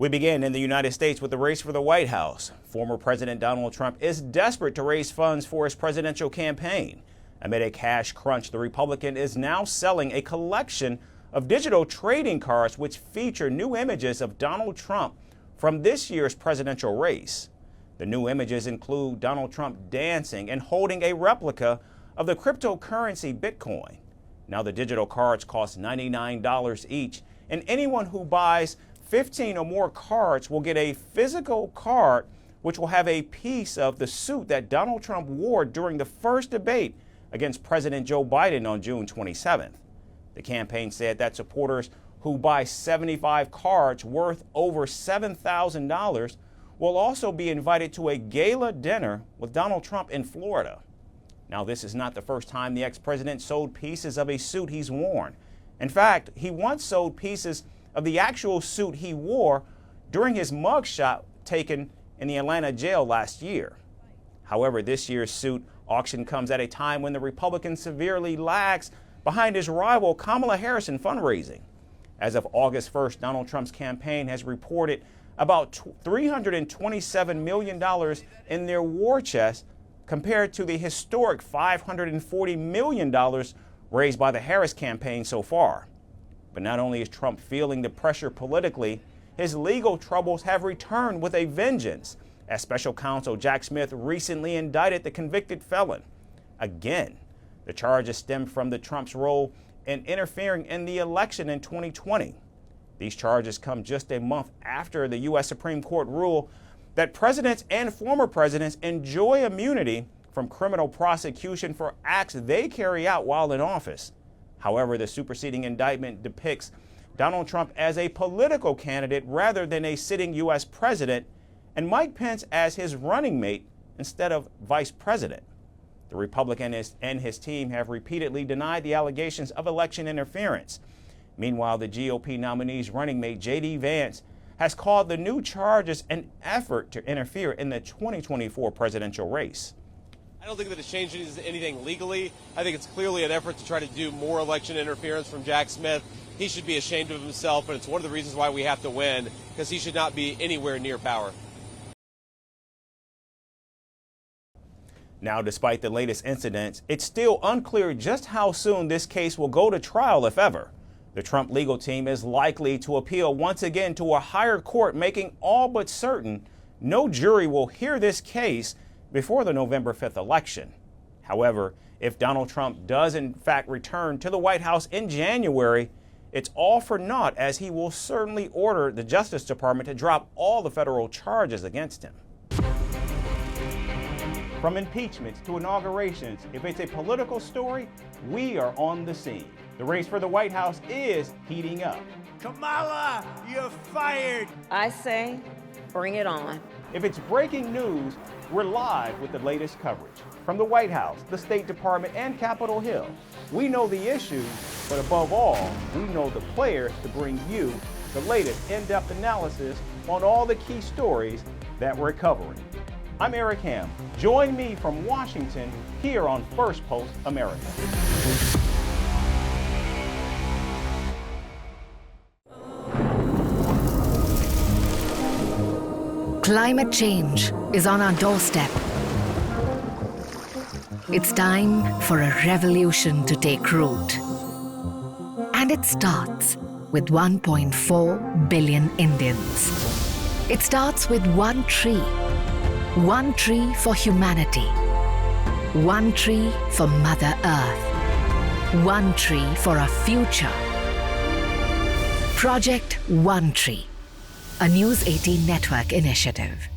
We begin in the United States with the race for the White House. Former President Donald Trump is desperate to raise funds for his presidential campaign. Amid a cash crunch, the Republican is now selling a collection of digital trading cards which feature new images of Donald Trump from this year's presidential race. The new images include Donald Trump dancing and holding a replica of the cryptocurrency Bitcoin. Now the digital cards cost $99 each, and anyone who buys 15 or more cards will get a physical card which will have a piece of the suit that Donald Trump wore during the first debate against President Joe Biden on June 27th. The campaign said that supporters who buy 75 cards worth over $7,000 will also be invited to a gala dinner with Donald Trump in Florida. Now, this is not the first time the ex-president sold pieces of a suit he's worn. In fact, he once sold pieces of the actual suit he wore during his mugshot taken in the Atlanta jail last year. However, this year's suit auction comes at a time when the Republican severely lags behind his rival Kamala Harris in fundraising. As of August 1st, Donald Trump's campaign has reported about $327 million in their war chest compared to the historic $540 million raised by the Harris campaign so far. But not only is Trump feeling the pressure politically, his legal troubles have returned with a vengeance, as special counsel Jack Smith recently indicted the convicted felon. Again, the charges stem from the Trump's role in interfering in the election in 2020. These charges come just a month after the U.S. Supreme Court ruled that presidents and former presidents enjoy immunity from criminal prosecution for acts they carry out while in office. However, the superseding indictment depicts Donald Trump as a political candidate rather than a sitting U.S. president, and Mike Pence as his running mate instead of vice president. The Republican and his team have repeatedly denied the allegations of election interference. Meanwhile, the GOP nominee's running mate, J.D. Vance, has called the new charges an effort to interfere in the 2024 presidential race. I don't think that it changes anything legally. I think it's clearly an effort to try to do more election interference from Jack Smith. He should be ashamed of himself, and it's one of the reasons why we have to win, because he should not be anywhere near power. Now, despite the latest incidents, it's still unclear just how soon this case will go to trial, if ever. The Trump legal team is likely to appeal once again to a higher court, making all but certain no jury will hear this case before the November 5th election. However, if Donald Trump does in fact return to the White House in January, it's all for naught, as he will certainly order the Justice Department to drop all the federal charges against him. From impeachments to inaugurations, if it's a political story, we are on the scene. The race for the White House is heating up. Kamala, you're fired! I say, bring it on. If it's breaking news, we're live with the latest coverage. From the White House, the State Department, and Capitol Hill, we know the issues, but above all, we know the players to bring you the latest in-depth analysis on all the key stories that we're covering. I'm Eric Ham. Join me from Washington here on Firstpost America. Climate change is on our doorstep. It's time for a revolution to take root. And it starts with 1.4 billion Indians. It starts with one tree. One tree for humanity. One tree for Mother Earth. One tree for our future. Project One Tree, a News 18 network initiative.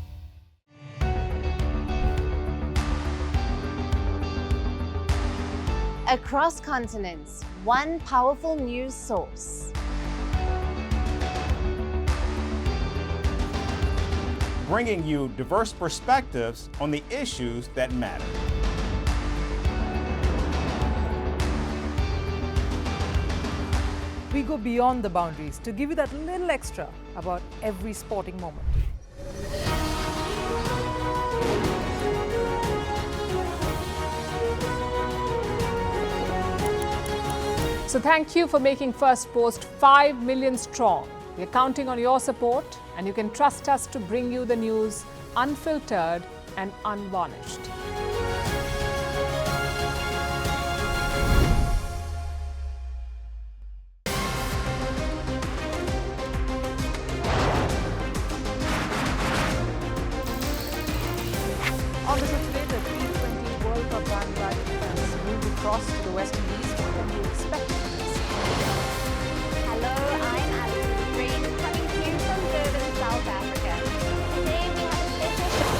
Across continents, one powerful news source. Bringing you diverse perspectives on the issues that matter. We go beyond the boundaries to give you that little extra about every sporting moment. So thank you for making Firstpost 5 million strong. We're counting on your support. And you can trust us to bring you the news unfiltered and unvarnished. On the show today, the T20 World Cup bandwagon has moved across to the West Indies. What can you expect from this? Hello, I'm Alison Green, coming to you from Durban, South Africa. Today we have a special show.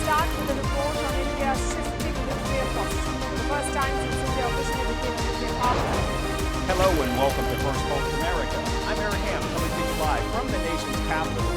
Start with a report on India's shifting nuclear posture. The first time since India officially became a nuclear power. Hello and welcome to Firstpost America. I'm Eric Ham, coming to you live from the nation's capital,